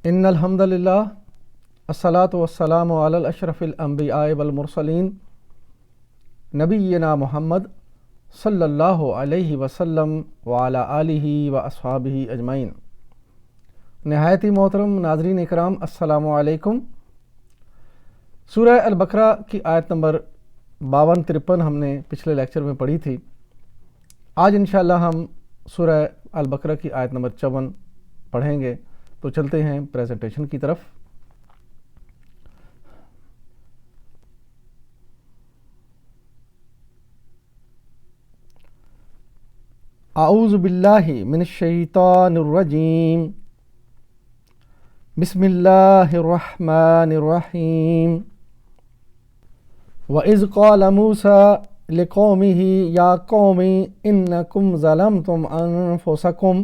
ان الحمد للہ الصلاۃ والسلام علی الاشرف الانبیاء والمرسلین نبینا محمد صلی اللہ علیہ وسلم وعلی آلہ واصحابہ اجمعین۔ نہایت ہی محترم ناظرین اکرام، السلام علیکم۔ سورہ البقرہ کی آیت نمبر 52-53 ہم نے پچھلے لیکچر میں پڑھی تھی۔ آج انشاءاللہ ہم سورہ البقرہ کی آیت نمبر 54 پڑھیں گے، تو چلتے ہیں پریزنٹیشن کی طرف۔ اعوذ باللہ من الشیطان الرجیم، بسم اللہ الرحمن الرحیم۔ وَإِذْ قَالَ مُوسَىٰ لِقَوْمِهِ يَا قَوْمِ إِنَّكُمْ ظَلَمْتُمْ أَنفُسَكُمْ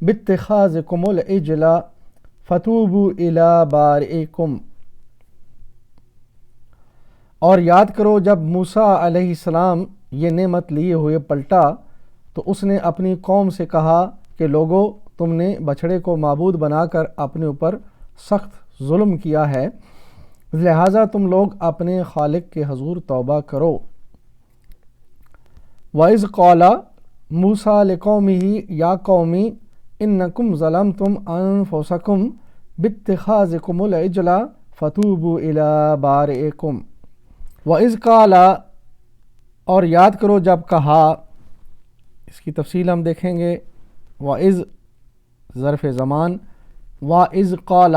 بِاتِّخَاذِكُمُ الْعِجْلَ فَتُوبُوا إِلَىٰ بَارِئِكُمْ۔ اور یاد کرو جب موسیٰ علیہ السلام یہ نعمت لیے ہوئے پلٹا تو اس نے اپنی قوم سے کہا کہ لوگو، تم نے بچھڑے کو معبود بنا کر اپنے اوپر سخت ظلم کیا ہے، لہٰذا تم لوگ اپنے خالق کے حضور توبہ کرو۔ وَإِذْ قَالَ مُوسَىٰ لِقَوْمِهِ يَا قَوْمِ إِنَّكُمْ ظَلَمْتُمْ أَنفُسَكُمْ بِاتِّخَاذِكُمُ الْعِجْلَ فَتُوبُوا إِلَىٰ بَارِئِكُمْ۔ وَإِذْ قَالَ، اور یاد کرو جب کہا، اس کی تفصیل ہم دیکھیں گے۔ وَإِذْ ظرف زمان، وَإِذْ قَالَ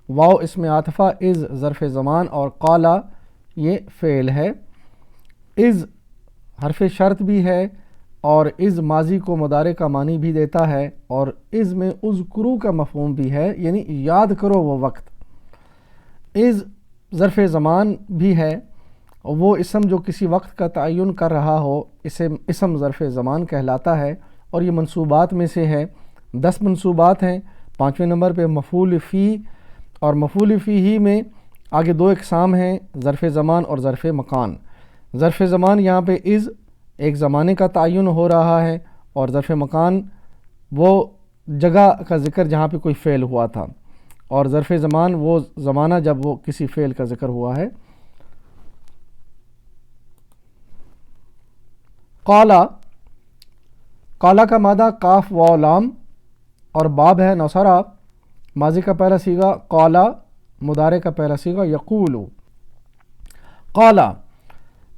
واو اس میں عاطفہ، اِذ ظرف زمان اور قَالَ یہ فعل ہے۔ اِذ حرف شرط بھی ہے اور اِذ ماضی کو مضارع کا معنی بھی دیتا ہے، اور اِذ میں اذکرو کا مفہوم بھی ہے، یعنی یاد کرو وہ وقت۔ اِذ ظرف زمان بھی ہے، وہ اسم جو کسی وقت کا تعین کر رہا ہو اسم ظرف زمان کہلاتا ہے، اور یہ منصوبات میں سے ہے۔ 10 منصوبات ہیں۔ 5ویں نمبر پہ مفعول فی، اور مفعول فی ہی میں آگے 2 اقسام ہیں، ظرف زمان اور ظرف مکان۔ ظرف زمان یہاں پہ اذ ایک زمانے کا تعین ہو رہا ہے، اور ظرف مکان وہ جگہ کا ذکر جہاں پہ کوئی فعل ہوا تھا، اور ظرف زمان وہ زمانہ جب وہ کسی فعل کا ذکر ہوا ہے۔ قالا، قالا کا مادہ کاف واو لام اور باب ہے نصرہ، ماضی کا پہلا صیغہ قالا، مضارع کا پہلا صیغہ یقولو۔ قالا،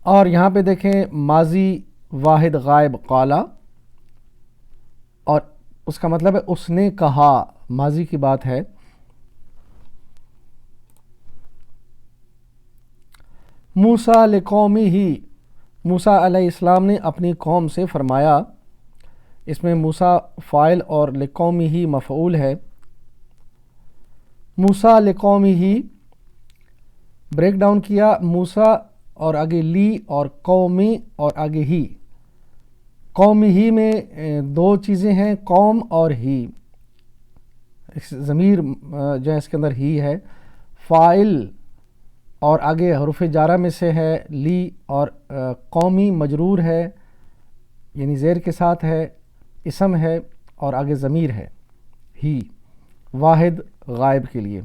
اور یہاں پہ دیکھیں ماضی واحد غائب قالا، اور اس کا مطلب ہے اس نے کہا، ماضی کی بات ہے۔ موسیٰ لقومہ، موسیٰ علیہ السلام نے اپنی قوم سے فرمایا، اس میں موسیٰ فاعل اور لقومہ مفعول ہے۔ موسیٰ لقومہ بریک ڈاؤن کیا، موسیٰ اور آگے لی اور قومی اور آگے ہی۔ قوم ہی میں 2 چیزیں ہیں، قوم اور ہی، ضمیر جو ہے اس کے اندر ہی ہے۔ فاعل اور آگے حروف جارہ میں سے ہے لی، اور قومی مجرور ہے یعنی زیر کے ساتھ ہے، اسم ہے اور آگے ضمیر ہے ہی، واحد غائب کے لیے۔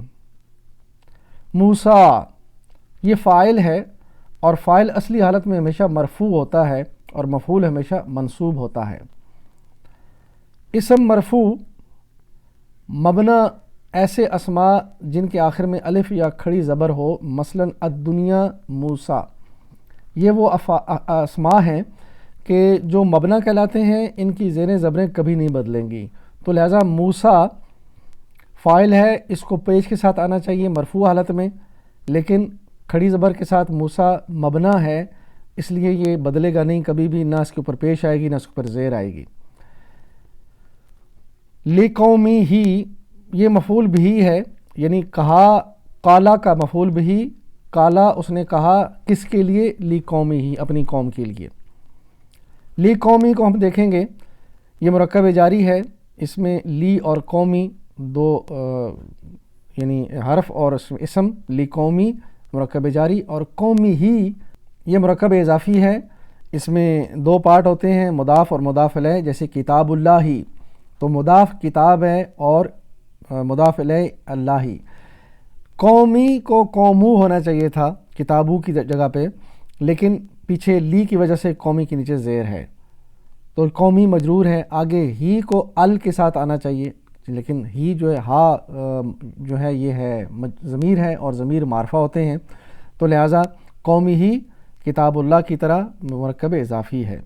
موسیٰ یہ فاعل ہے، اور فاعل اصلی حالت میں ہمیشہ مرفوع ہوتا ہے اور مفعول ہمیشہ منصوب ہوتا ہے۔ اسم مرفوع مبنا ایسے اسماء جن کے آخر میں الف یا کھڑی زبر ہو، مثلا الدنیا موسیٰ، یہ وہ اسماء ہیں کہ جو مبنا کہلاتے ہیں، ان کی زیریں زبریں کبھی نہیں بدلیں گی، تو لہٰذا موسیٰ فاعل ہے، اس کو پیش کے ساتھ آنا چاہیے مرفوع حالت میں، لیکن کھڑی زبر کے ساتھ موسیٰ مبنا ہے، اس لیے یہ بدلے گا نہیں کبھی بھی، نہ اس کے اوپر پیش آئے گی نہ اس کے اوپر زیر آئے گی۔ لقومی ہی یہ مفعول بھی ہے، یعنی کہا، قالا کا مفعول بھی، قالا اس نے کہا کس کے لیے؟ لقومی ہی، اپنی قوم کے لیے۔ لقومی کو ہم دیکھیں گے، یہ مرکب جاری ہے، اس میں لی اور قومی 2 یعنی حرف اور اسم، لقومی مرکب جاری، اور قومی ہی یہ مرکب اضافی ہے، اس میں 2 پارٹ ہوتے ہیں، مضاف اور مضاف الیہ، جیسے کتاب اللہ ہی، تو مضاف کتاب ہے اور مضاف الیہ اللہ، قومی کو قومو ہونا چاہیے تھا کتابو کی جگہ پہ، لیکن پیچھے لی کی وجہ سے قومی کے نیچے زیر ہے تو قومی مجرور ہے، آگے ہی کو ال کے ساتھ آنا چاہیے، لیکن ہی جو ہے ہا جو ہے یہ ہے ضمیر ہے اور ضمیر معرفہ ہوتے ہیں، تو لہٰذا قومی ہی کتاب اللہ کی طرح مرکب اضافی ہے۔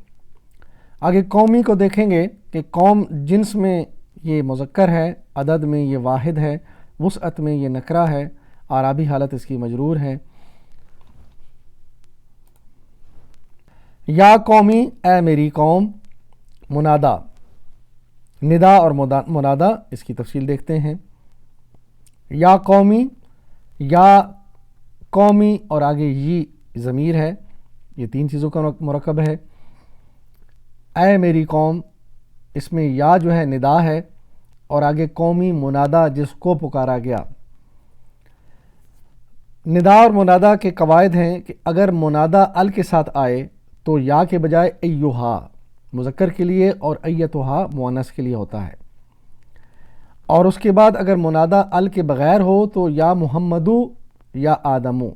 آگے قومی کو دیکھیں گے کہ قوم جنس میں یہ مذکر ہے، عدد میں یہ واحد ہے، وسعت میں یہ نکرہ ہے، اعرابی حالت اس کی مجرور ہے۔ یا قومی اے میری قوم، منادا، ندا اور منادا اس کی تفصیل دیکھتے ہیں۔ یا قومی، یا قومی اور آگے یہ ضمیر ہے، یہ تین چیزوں کا مرکب ہے۔ اے میری قوم، اس میں یا جو ہے ندا ہے اور آگے قومی منادا جس کو پکارا گیا۔ ندا اور منادا کے قواعد ہیں کہ اگر منادا ال کے ساتھ آئے تو یا کے بجائے ایہا مذکر کے لیے اور ایتھا مؤنث کے لیے ہوتا ہے، اور اس کے بعد اگر منادا ال کے بغیر ہو تو یا محمدو یا آدمو۔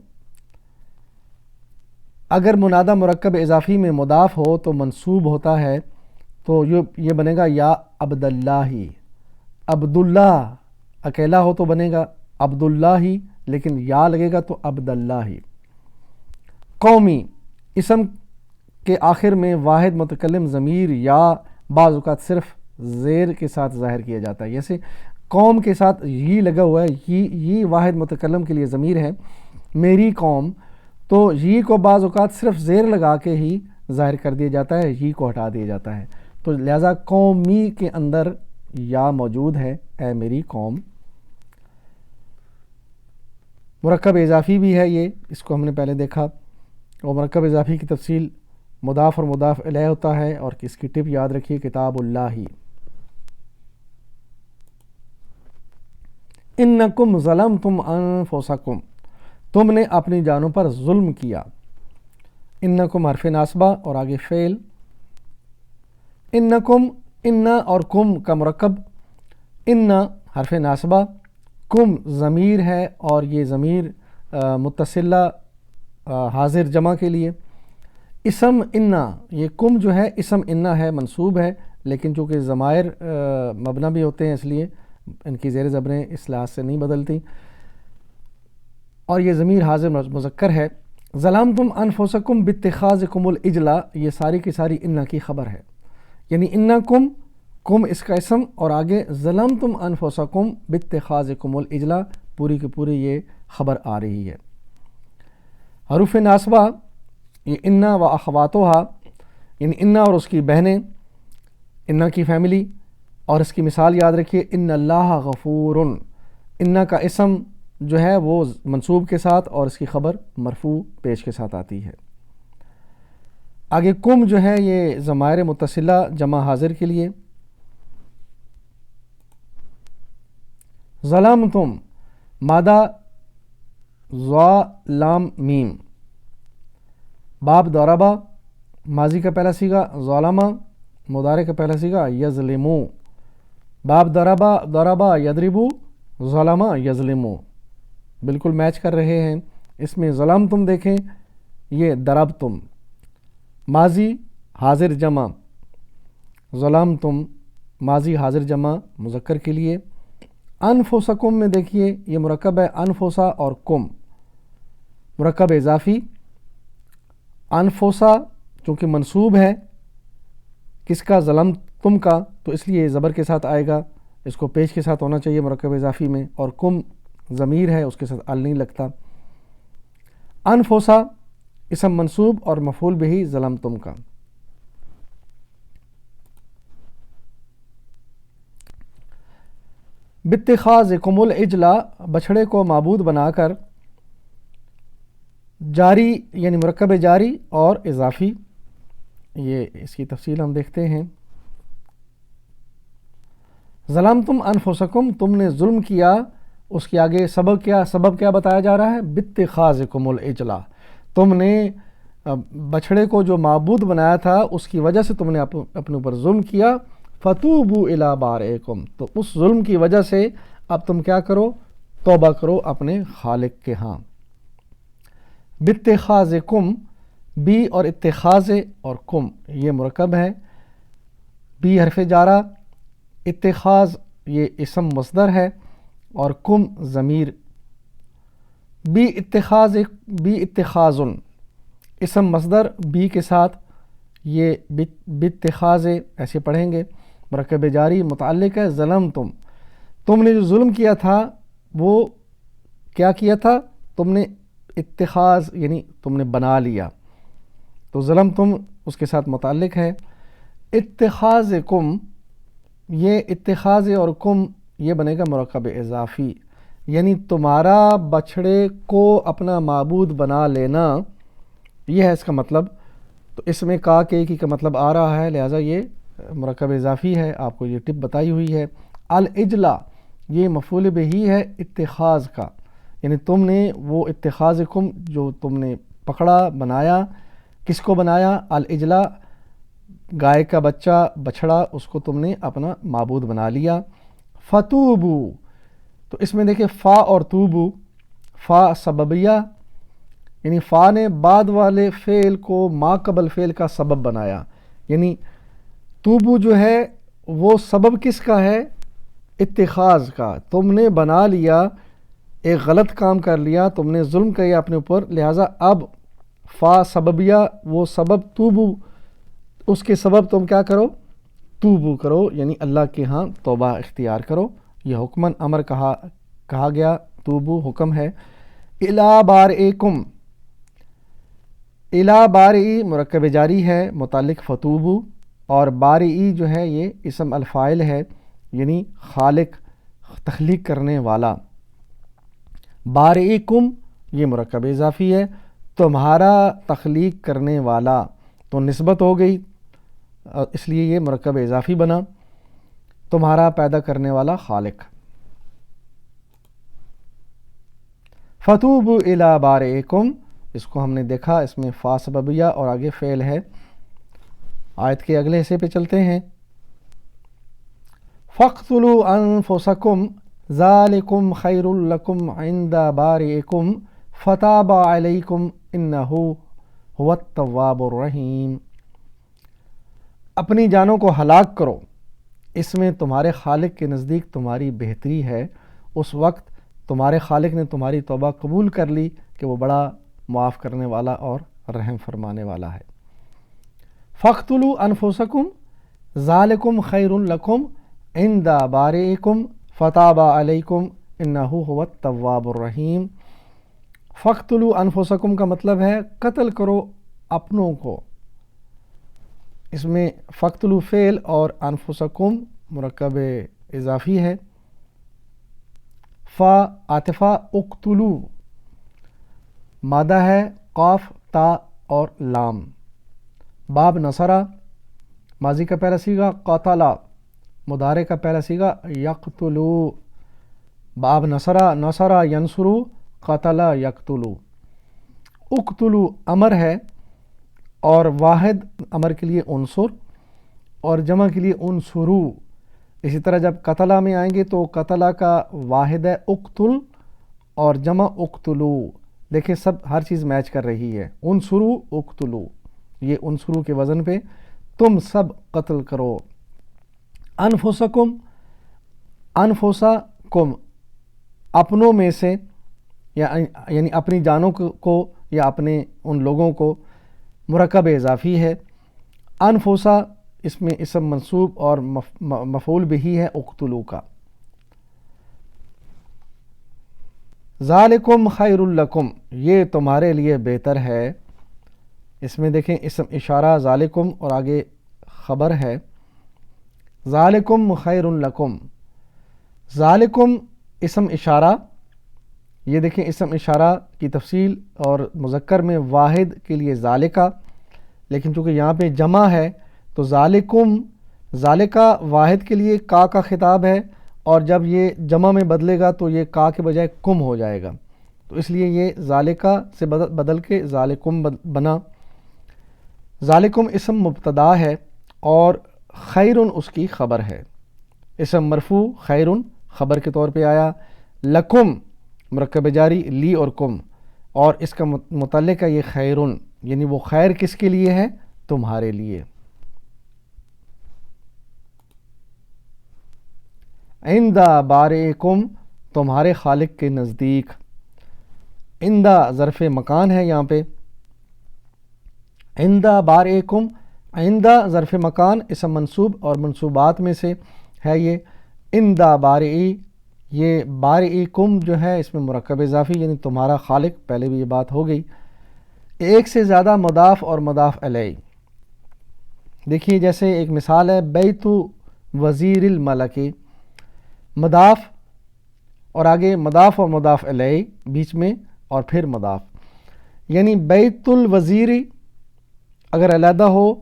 اگر منادا مرکب اضافی میں مضاف ہو تو منصوب ہوتا ہے، تو یہ بنے گا یا عبداللہ، عبداللہ اکیلا ہو تو بنے گا عبداللہ، لیکن یا لگے گا تو عبداللہ۔ قومی، اسم کے آخر میں واحد متکلم ضمیر یا بعض اوقات صرف زیر کے ساتھ ظاہر کیا جاتا ہے، جیسے قوم کے ساتھ یہ لگا ہوا ہے، یہ واحد متکلم کے لیے ضمیر ہے، میری قوم، تو یہ کو بعض اوقات صرف زیر لگا کے ہی ظاہر کر دیا جاتا ہے، یہ کو ہٹا دیا جاتا ہے، تو لہذا قومی کے اندر یا موجود ہے، اے میری قوم۔ مرکب اضافی بھی ہے یہ، اس کو ہم نے پہلے دیکھا، اور مرکب اضافی کی تفصیل مضاف اور مضاف الیہ ہوتا ہے، اور اس کی ٹپ یاد رکھیے کتاب اللہ۔ انکم ظلمتم انفسکم، تم نے اپنی جانوں پر ظلم کیا۔ انکم حرف ناصبہ اور آگے فعل، انکم، انا اور کم کا مرکب، انا حرف ناصبہ، کم ضمیر ہے اور یہ ضمیر متصلہ حاضر جمع کے لیے۔ اسم انا، یہ کم جو ہے اسم انا ہے، منصوب ہے، لیکن چونکہ ضمائر مبنی بھی ہوتے ہیں اس لیے ان کی زیر زبریں اس لحاظ سے نہیں بدلتی، اور یہ ضمیر حاضر مذکر ہے۔ ظلمتم انفسکم باتخاذکم العجلہ، یہ ساری کی ساری انا کی خبر ہے، یعنی انکم، کم اس کا اسم اور آگے ظلمتم انفسکم باتخاذکم العجلہ، پوری کی پوری یہ خبر آ رہی ہے۔ حروف ناصبہ، یہ انا و اخواتہا، یعنی انا اور اس کی بہنیں، انا کی فیملی، اور اس کی مثال یاد رکھیے، ان اللہ غفور، انا کا اسم جو ہے وہ منصوب کے ساتھ اور اس کی خبر مرفوع پیش کے ساتھ آتی ہے۔ آگے کم جو ہے یہ ضمائر متصلہ جمع حاضر کے لیے۔ ظلمتم، مادہ ضا لام میم، باب ضربہ ماضی کا پہلا صیغہ، ظلمہ مضارع کا پہلا صیغہ، یظلمو، باب ضربہ یضربو، ظلمہ یظلمو، بالکل میچ کر رہے ہیں۔ اس میں ظلمتم دیکھیں، یہ ضربتم، ماضی حاضر جمع، ظلمتم ماضی حاضر جمع مذکر کے لیے۔ انفسکم میں دیکھیے یہ مرکب ہے انفسا اور کم، مرکب اضافی۔ انفسا چونکہ منصوب ہے کس کا، ظلمتم کا، تو اس لیے زبر کے ساتھ آئے گا، اس کو پیش کے ساتھ ہونا چاہیے مرکب اضافی میں، اور کم ضمیر ہے اس کے ساتھ ال نہیں لگتا۔ انفسا اسم منصوب اور مفعول بہ ظلمتم کا۔ باتخاذکم العجلہ، بچھڑے کو معبود بنا کر، جاری یعنی مرکب جاری اور اضافی، یہ اس کی تفصیل ہم دیکھتے ہیں۔ ظلمتم انفسکم، تم نے ظلم کیا، اس کے آگے سبب کیا بتایا جا رہا ہے، باتخاذکم العجلہ، تم نے بچھڑے کو جو معبود بنایا تھا اس کی وجہ سے تم نے اپنے اوپر ظلم کیا، فتوبوا الی بارئکم، تو اس ظلم کی وجہ سے اب تم کیا کرو؟ توبہ کرو اپنے خالق کے ہاں۔ باتخاذکم، بی اور اتخاذ اور کم یہ مرکب ہے، بی حرف جارہ، اتخاذ یہ اسم مصدر ہے اور کم ضمیر۔ بی اتخاذن اسم مصدر بی کے ساتھ، یہ باتخاذ ایسے پڑھیں گے، مرکب جاری متعلق ہے ظلمتم، تم نے جو ظلم کیا تھا وہ کیا کیا تھا؟ تم نے اتخاذ یعنی تم نے بنا لیا، تو ظلمتم اس کے ساتھ متعلق ہے۔ اتخاذکم، یہ اتخاذ اور کم یہ بنے گا مرکب اضافی، یعنی تمہارا بچھڑے کو اپنا معبود بنا لینا، یہ ہے اس کا مطلب۔ تو اس میں کا کے کی کا مطلب آ رہا ہے، لہٰذا یہ مرکب اضافی ہے، آپ کو یہ ٹپ بتائی ہوئی ہے۔ العجلہ یہ مفعول بہ ہے اتخاذ کا، یعنی تم نے وہ اتخاذکم جو تم نے پکڑا بنایا، کس کو بنایا؟ العجلہ گائے کا بچہ بچھڑا، اس کو تم نے اپنا معبود بنا لیا۔ فتوبو، تو اس میں دیکھیں فا اور توبو، فا سببیہ یعنی فا نے بعد والے فعل کو ما قبل فعل کا سبب بنایا، یعنی توبو جو ہے وہ سبب کس کا ہے؟ اتخاذ کا، تم نے بنا لیا، ایک غلط کام کر لیا، تم نے ظلم کیا اپنے اوپر، لہٰذا اب فا سببیہ وہ سبب توبو، اس کے سبب تم کیا کرو؟ توبو کرو، یعنی اللہ کے ہاں توبہ اختیار کرو۔ یہ حکمن امر کہا گیا، توبو حکم ہے۔ الی بارئکم، الی بارئی مرکب جاری ہے متعلق فتوبو، اور بارئی جو ہے یہ اسم الفاعل ہے، یعنی خالق تخلیق کرنے والا۔ بارئکم یہ مرکب اضافی ہے، تمہارا تخلیق کرنے والا، تو نسبت ہو گئی اس لیے یہ مرکب اضافی بنا، تمہارا پیدا کرنے والا خالق۔ فتوبوا الی بارئکم، اس کو ہم نے دیکھا، اس میں فا سببیہ اور آگے فعل ہے۔ آیت کے اگلے حصے پہ چلتے ہیں۔ فاقتلوا انفسکم ذالکم خیر لکم عند بارئکم فتاب علیکم انہ هو التواب الرحیم، اپنی جانوں کو ہلاک کرو، اس میں تمہارے خالق کے نزدیک تمہاری بہتری ہے، اس وقت تمہارے خالق نے تمہاری توبہ قبول کر لی کہ وہ بڑا معاف کرنے والا اور رحم فرمانے والا ہے۔ فاقتلوا انفسکم ذالکم خیر لکم عند بارئکم فتاب علیکم انہ هو التواب الرحیم۔ فاقتلوا انفسکم کا مطلب ہے قتل کرو اپنوں کو، اس میں فاقتلوا فعل اور انفسکم مرکب اضافی ہے۔ فا عاطفہ اقتلوا، مادہ ہے قاف تا اور لام۔ باب نصرہ ماضی کا پہلا صیغہ قاتلا، مضارع کا پہلا صیغہ یقتلو۔ باب نصرہ نصرہ ینصرو، قتلا یقتلو۔ اقتلو امر ہے اور واحد امر کے لیے عنصر اور جمع کے لیے انصرو، اسی طرح جب قتلہ میں آئیں گے تو قتلہ کا واحد ہے اقتل اور جمع اقتلو، دیکھیں سب ہر چیز میچ کر رہی ہے، انصرو اقتلو، یہ انصرو کے وزن پہ تم سب قتل کرو۔ انفسکم، انفسکم اپنوں میں سے، یعنی اپنی جانوں کو یا اپنے ان لوگوں کو، مرکب اضافی ہے۔ انفسا اس میں اسم منصوب اور مفعول بہ ہے اقتلوا کا۔ ذالکم خیر لکم، یہ تمہارے لیے بہتر ہے، اس میں دیکھیں اسم اشارہ ذالکم اور آگے خبر ہے۔ ذالکم خیر لکم، ذالکم اسم اشارہ، یہ دیکھیں اسم اشارہ کی تفصیل، اور مذکر میں واحد کے لیے ذالکہ، لیکن چونکہ یہاں پہ جمع ہے تو ذالکم، ذالکہ واحد کے لیے کا خطاب ہے، اور جب یہ جمع میں بدلے گا تو یہ کا کے بجائے کم ہو جائے گا، تو اس لیے یہ ذالکہ سے بدل کے ذالکم بنا۔ ذالکم اسم مبتدا ہے اور خیرن اس کی خبر ہے، اسم مرفوع خیرن خبر کے طور پہ آیا، لکم مرکب جاری لی اور کم، اور اس کا متعلق ہے یہ خیرن، یعنی وہ خیر کس کے لیے ہے؟ تمہارے لیے۔ عند بارئکم تمہارے خالق کے نزدیک، عند ظرف مکان ہے یہاں پہ، عند بارئکم، عند ظرف مکان اسم منصوب اور منصوبات میں سے ہے یہ، عند بارئی، یہ بارئکم جو ہے اس میں مرکب اضافی یعنی تمہارا خالق، پہلے بھی یہ بات ہو گئی۔ ایک سے زیادہ مضاف اور مضاف الیہ، دیکھیے جیسے ایک مثال ہے بیت وزیر الملک، مضاف اور آگے مضاف اور مضاف الیہ بیچ میں اور پھر مضاف، یعنی بیت الوزیر اگر علیحدہ ہو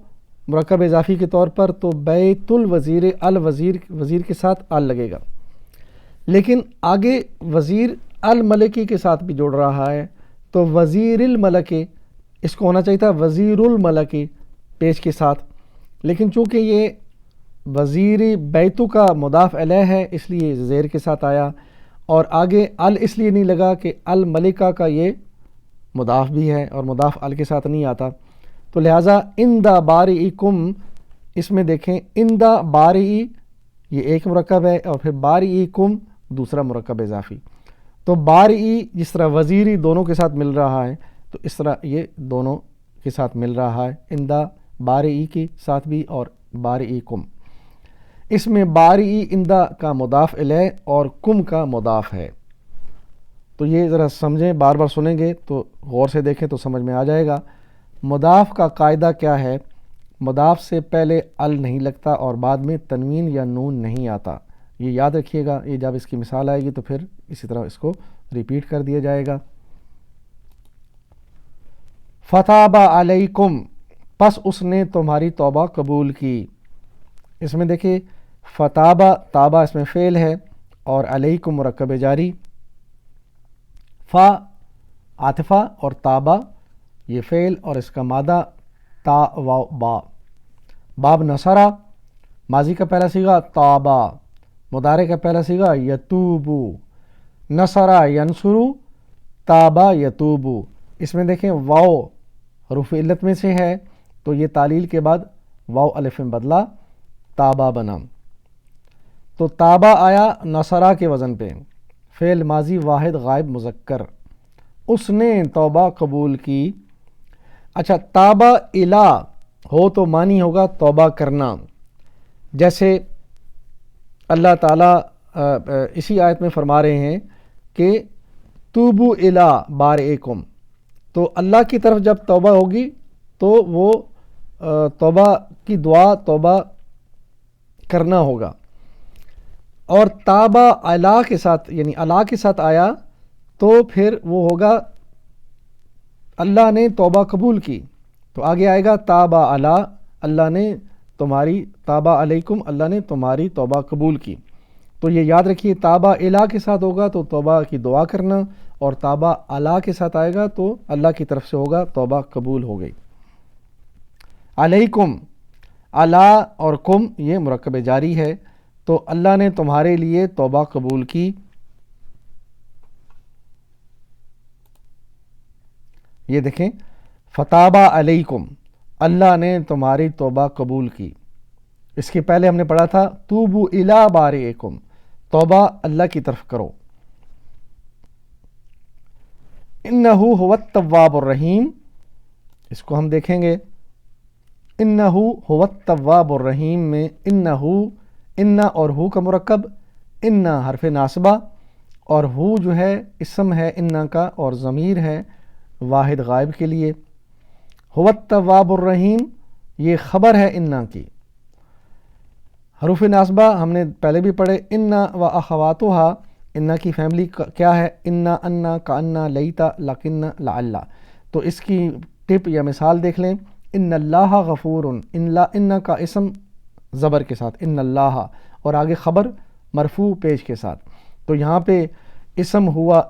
مرکب اضافی کے طور پر تو بیت الوزیر، الوزیر وزیر کے ساتھ ال لگے گا، لیکن آگے وزیر الملکی کے ساتھ بھی جوڑ رہا ہے تو وزیر الملک، اس کو ہونا چاہیے تھا وزیر الملک پیش کے ساتھ، لیکن چونکہ یہ وزیر بیتو کا مضاف الیہ ہے اس لیے زیر کے ساتھ آیا، اور آگے ال اس لیے نہیں لگا کہ الملکہ کا یہ مضاف بھی ہے اور مضاف ال کے ساتھ نہیں آتا، تو لہٰذا عند بارئکم اس میں دیکھیں عند بارئی یہ ایک مرکب ہے اور پھر بارئکم دوسرا مرکب اضافی، تو بارئی جس طرح وزیری دونوں کے ساتھ مل رہا ہے تو اس طرح یہ دونوں کے ساتھ مل رہا ہے، عند بارئی کے ساتھ بھی اور بارئکم، اس میں بارئی عند کا مضاف الیہ اور کم کا مضاف ہے، تو یہ ذرا سمجھیں، بار بار سنیں گے تو غور سے دیکھیں تو سمجھ میں آ جائے گا۔ مضاف کا قاعدہ کیا ہے؟ مضاف سے پہلے ال نہیں لگتا اور بعد میں تنوین یا نون نہیں آتا، یہ یاد رکھیے گا، یہ جب اس کی مثال آئے گی تو پھر اسی طرح اس کو ریپیٹ کر دیا جائے گا۔ فتاب علیکم پس اس نے تمہاری توبہ قبول کی، اس میں دیکھیں فتابہ تابہ اس میں فعل ہے اور علیکم مرکب جاری، فا عاطفہ اور تابہ یہ فعل اور اس کا مادہ تا و با، باب نصرہ ماضی کا پہلا صیغہ تابہ، مضارع کا پہلا صیغہ یتوبو، نصرہ ینصرو، تابہ یتوبو، اس میں دیکھیں واو حروف علت میں سے ہے تو یہ تعلیل کے بعد واو الف میں بدلا تابہ بنا، تو تابہ آیا نصرہ کے وزن پہ، فعل ماضی واحد غائب مذکر، اس نے توبہ قبول کی۔ اچھا تابہ الا ہو تو معنی ہوگا توبہ کرنا، جیسے اللہ تعالیٰ اسی آیت میں فرما رہے ہیں کہ توبو الا بارئکم، تو اللہ کی طرف جب توبہ ہوگی تو وہ توبہ کی دعا توبہ کرنا ہوگا، اور تابہ الا کے ساتھ یعنی الا کے ساتھ آیا تو پھر وہ ہوگا اللہ نے توبہ قبول کی، تو آگے آئے گا تابہ الا، اللہ نے تمہاری تابہ علیکم اللہ نے تمہاری توبہ قبول کی، تو یہ یاد رکھیے تابہ الا کے ساتھ ہوگا تو توبہ کی دعا کرنا، اور تابہ الا کے ساتھ آئے گا تو اللہ کی طرف سے ہوگا توبہ قبول ہو گئی۔ علیکم الا اور کم یہ مرکب جاری ہے، تو اللہ نے تمہارے لیے توبہ قبول کی، یہ دیکھیں فتابہ علیکم اللہ نے تمہاری توبہ قبول کی، اس کے پہلے ہم نے پڑھا تھا توبو الی بارئکم، توبہ اللہ کی طرف کرو۔ انہ هو التواب الرحیم، اس کو ہم دیکھیں گے، انہ هو التواب الرحیم میں انہ اور ہو کا مرکب، انہ حرف ناصبہ اور ہو جو ہے اسم ہے انہ کا اور ضمیر ہے واحد غائب کے لیے، هو التواب الرحیم یہ خبر ہے انہ کی، حروف ناصبہ ہم نے پہلے بھی پڑھے، انہ و اخواتها انہ کی فیملی کیا ہے، انہ انہ کانہ لیتا لکنہ لعلہ، تو اس کی ٹپ یا مثال دیکھ لیں، ان اللہ غفور، انہ کا اسم زبر کے ساتھ ان اللہ اور آگے خبر مرفوع پیش کے ساتھ، تو یہاں پہ اسم ہوا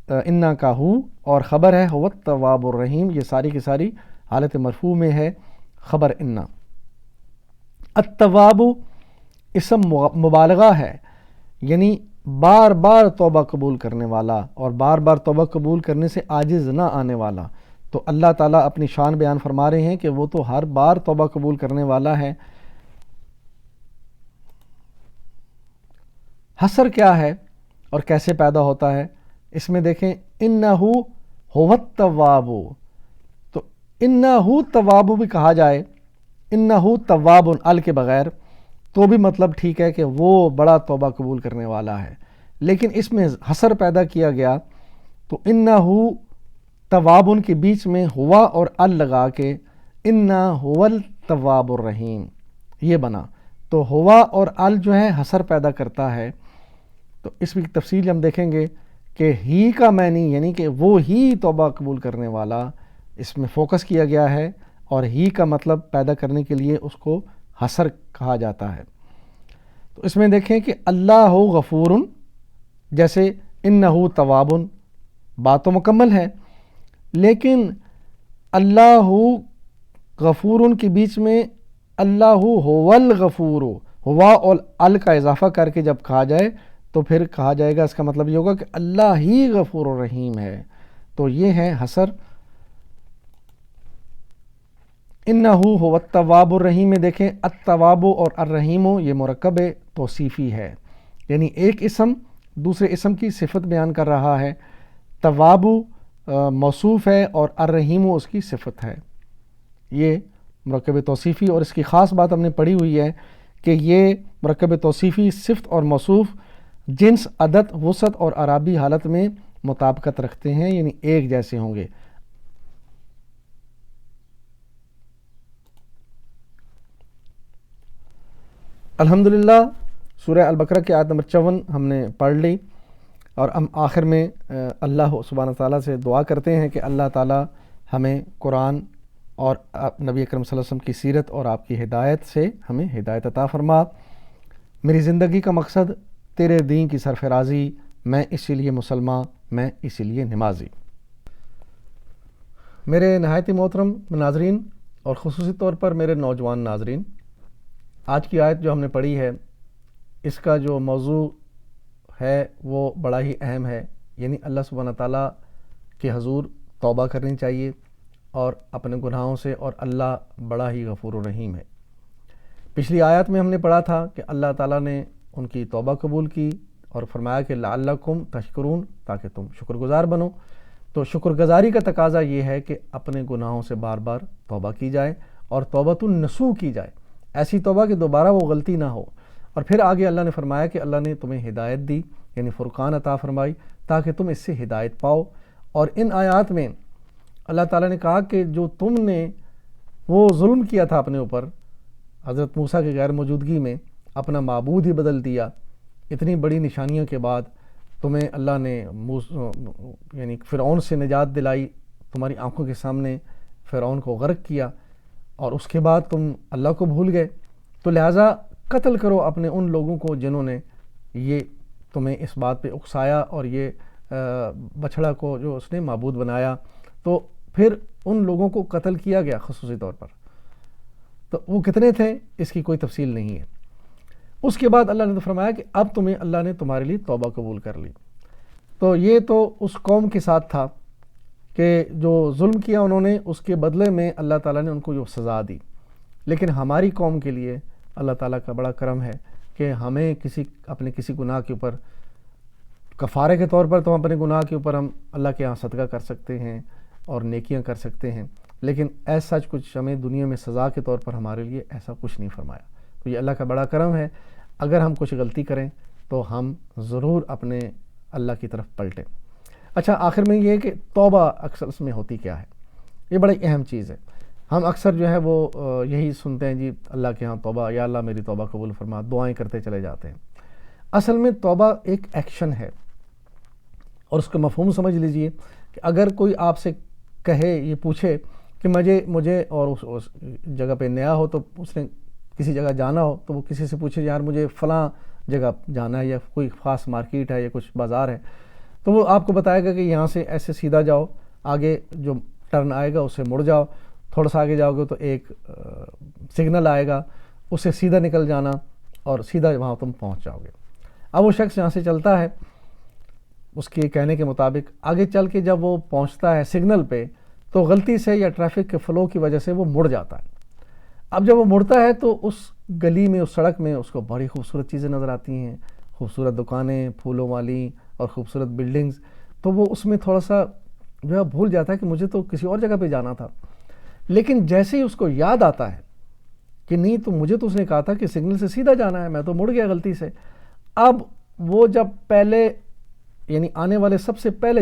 انہ کا ہو اور خبر ہے هو التواب الرحیم، یہ ساری کی ساری حالت مرفوع میں ہے خبر انہ۔ التواب اسم مبالغہ ہے، یعنی بار بار توبہ قبول کرنے والا اور بار بار توبہ قبول کرنے سے عاجز نہ آنے والا۔ تو اللہ تعالیٰ اپنی شان بیان فرما رہے ہیں کہ وہ تو ہر بار توبہ قبول کرنے والا ہے۔ حسر کیا ہے اور کیسے پیدا ہوتا ہے؟ اس میں دیکھیں انہو هو التواب، تو انہو تواب بھی کہا جائے، انہو تواب ال کے بغیر تو بھی مطلب ٹھیک ہے کہ وہ بڑا توبہ قبول کرنے والا ہے، لیکن اس میں حسر پیدا کیا گیا تو انہو تواب کے بیچ میں ہوا اور ال لگا کے انہ هو التواب الرحیم یہ بنا۔ تو ہوا اور ال جو ہے حسر پیدا کرتا ہے۔ تو اس کی تفصیل ہم دیکھیں گے کہ ہی کا معنی یعنی کہ وہ ہی توبہ قبول کرنے والا، اس میں فوکس کیا گیا ہے، اور ہی کا مطلب پیدا کرنے کے لیے اس کو حسر کہا جاتا ہے۔ تو اس میں دیکھیں کہ اللہ غفور، جیسے انہو تواب، بات تو مکمل ہے، لیکن اللہ غفور کے بیچ میں اللہ هو الغفور، ہوا اور ال کا اضافہ کر کے جب کہا جائے تو پھر کہا جائے گا، اس کا مطلب یہ ہوگا کہ اللہ ہی غفور الرحیم ہے۔ تو یہ ہے حسر۔ انہو هو التواب الرحیم میں دیکھیں التواب اور الرحیم یہ مرکب توصیفی ہے، یعنی ایک اسم دوسرے اسم کی صفت بیان کر رہا ہے۔ تواب موصوف ہے اور الرحیم اس کی صفت ہے، یہ مرکب توصیفی۔ اور اس کی خاص بات ہم نے پڑھی ہوئی ہے کہ یہ مرکب توصیفی صفت اور موصوف جنس، عدد، وسعت اور اعرابی حالت میں مطابقت رکھتے ہیں، یعنی ایک جیسے ہوں گے۔ الحمدللہ سورہ البقرہ کی آیت نمبر 54 ہم نے پڑھ لی، اور ہم آخر میں اللہ سبحانہ تعالیٰ سے دعا کرتے ہیں کہ اللہ تعالیٰ ہمیں قرآن اور نبی اکرم صلی اللہ علیہ وسلم کی سیرت اور آپ کی ہدایت سے ہمیں ہدایت عطا فرما۔ میری زندگی کا مقصد تیرے دین کی سرفرازی، میں اسی لیے مسلمان، میں اسی لیے نمازی۔ میرے نہایت محترم ناظرین اور خصوصی طور پر میرے نوجوان ناظرین، آج کی آیت جو ہم نے پڑھی ہے اس کا جو موضوع ہے وہ بڑا ہی اہم ہے، یعنی اللہ سبحانہ تعالیٰ کے حضور توبہ کرنی چاہیے اور اپنے گناہوں سے، اور اللہ بڑا ہی غفور الرحیم ہے۔ پچھلی آیت میں ہم نے پڑھا تھا کہ اللہ تعالیٰ نے ان کی توبہ قبول کی اور فرمایا کہ لعلکم تشکرون، تاکہ تم شکر گزار بنو۔ تو شکر گزاری کا تقاضا یہ ہے کہ اپنے گناہوں سے بار بار توبہ کی جائے اور توبۃ النصوح کی جائے، ایسی توبہ کہ دوبارہ وہ غلطی نہ ہو۔ اور پھر آگے اللہ نے فرمایا کہ اللہ نے تمہیں ہدایت دی، یعنی فرقان عطا فرمائی تاکہ تم اس سے ہدایت پاؤ۔ اور ان آیات میں اللہ تعالیٰ نے کہا کہ جو تم نے وہ ظلم کیا تھا اپنے اوپر، حضرت موسیٰ کی غیر موجودگی میں اپنا معبود ہی بدل دیا، اتنی بڑی نشانیوں کے بعد تمہیں اللہ نے یعنی فرعون سے نجات دلائی، تمہاری آنکھوں کے سامنے فرعون کو غرق کیا، اور اس کے بعد تم اللہ کو بھول گئے، تو لہٰذا قتل کرو اپنے ان لوگوں کو جنہوں نے یہ تمہیں اس بات پہ اکسایا اور یہ بچھڑا کو جو اس نے معبود بنایا۔ تو پھر ان لوگوں کو قتل کیا گیا خصوصی طور پر، تو وہ کتنے تھے اس کی کوئی تفصیل نہیں ہے۔ اس کے بعد اللہ نے تو فرمایا کہ اب تمہیں اللہ نے تمہارے لیے توبہ قبول کر لی۔ تو یہ تو اس قوم کے ساتھ تھا کہ جو ظلم کیا انہوں نے، اس کے بدلے میں اللہ تعالیٰ نے ان کو جو سزا دی۔ لیکن ہماری قوم کے لیے اللہ تعالیٰ کا بڑا کرم ہے کہ ہمیں اپنے کسی گناہ کے اوپر کفارے کے طور پر تو اپنے گناہ کے اوپر ہم اللہ کے ہاں صدقہ کر سکتے ہیں اور نیکیاں کر سکتے ہیں، لیکن ایسا کچھ ہمیں دنیا میں سزا کے طور پر ہمارے لیے ایسا کچھ نہیں فرمایا۔ تو یہ اللہ کا بڑا کرم ہے، اگر ہم کچھ غلطی کریں تو ہم ضرور اپنے اللہ کی طرف پلٹیں۔ اچھا، آخر میں یہ ہے کہ توبہ اکثر اس میں ہوتی کیا ہے، یہ بڑی اہم چیز ہے۔ ہم اکثر جو ہے وہ یہی سنتے ہیں جی اللہ کے ہاں توبہ، یا اللہ میری توبہ قبول فرما، دعائیں کرتے چلے جاتے ہیں۔ اصل میں توبہ ایک ایکشن ہے، اور اس کا مفہوم سمجھ لیجئے کہ اگر کوئی آپ سے کہے، یہ پوچھے کہ مجھے اور اس جگہ پہ نیا ہو، تو اس نے کسی جگہ جانا ہو تو وہ کسی سے پوچھے یار مجھے فلاں جگہ جانا ہے، یا کوئی خاص مارکیٹ ہے یا کچھ بازار ہے، تو وہ آپ کو بتائے گا کہ یہاں سے ایسے سیدھا جاؤ، آگے جو ٹرن آئے گا اس سے مڑ جاؤ، تھوڑا سا آگے جاؤ گے تو ایک سگنل آئے گا، اس سے سیدھا نکل جانا اور سیدھا وہاں تم پہنچ جاؤ گے۔ اب وہ شخص یہاں سے چلتا ہے اس کے کہنے کے مطابق، آگے چل کے جب وہ پہنچتا ہے سگنل پہ تو غلطی سے یا ٹریفک کے فلو کی وجہ سے وہ مڑ جاتا ہے۔ اب جب وہ مڑتا ہے تو اس گلی میں، اس سڑک میں اس کو بڑی خوبصورت چیزیں نظر آتی ہیں، خوبصورت دکانیں پھولوں والی اور خوبصورت بلڈنگز، تو وہ اس میں تھوڑا سا جو ہے بھول جاتا ہے کہ مجھے تو کسی اور جگہ پہ جانا تھا۔ لیکن جیسے ہی اس کو یاد آتا ہے کہ نہیں، تو مجھے تو اس نے کہا تھا کہ سگنل سے سیدھا جانا ہے، میں تو مڑ گیا غلطی سے۔ اب وہ جب پہلے یعنی آنے والے سب سے پہلے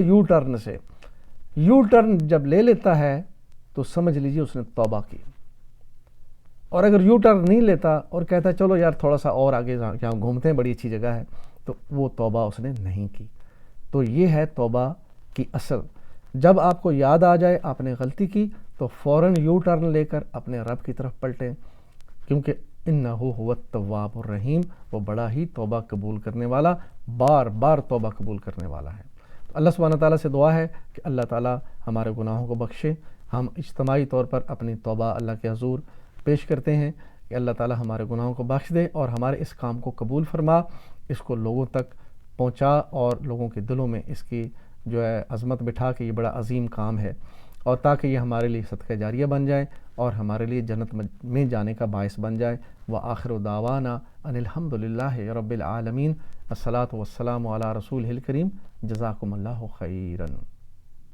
یو ٹرن جب لے لیتا ہے تو سمجھ لیجیے اس نے توبہ کی، اور اگر یو ٹرن نہیں لیتا اور کہتا ہے چلو یار تھوڑا سا اور آگے جہاں گھومتے ہیں بڑی اچھی جگہ ہے، تو وہ توبہ اس نے نہیں کی۔ تو یہ ہے توبہ کی اصل۔ جب آپ کو یاد آ جائے آپ نے غلطی کی تو فوراً یو ٹرن لے کر اپنے رب کی طرف پلٹیں، کیونکہ انہ هو التواب الرحیم، وہ بڑا ہی توبہ قبول کرنے والا، بار بار توبہ قبول کرنے والا ہے۔ اللہ سبحانہ تعالیٰ سے دعا ہے کہ اللہ تعالیٰ ہمارے گناہوں کو بخشے۔ ہم اجتماعی طور پر اپنی توبہ اللہ کے حضور پیش کرتے ہیں کہ اللہ تعالیٰ ہمارے گناہوں کو بخش دے اور ہمارے اس کام کو قبول فرما، اس کو لوگوں تک پہنچا اور لوگوں کے دلوں میں اس کی جو ہے عظمت بٹھا کہ یہ بڑا عظیم کام ہے، اور تاکہ یہ ہمارے لیے صدقہ جاریہ بن جائے اور ہمارے لیے جنت میں جانے کا باعث بن جائے۔ وآخر دعوانا ان الحمد للہ رب العالمین۔ الصلاۃ والسلام علی رسولہ الکریم۔ جزاکم اللہ خیرا۔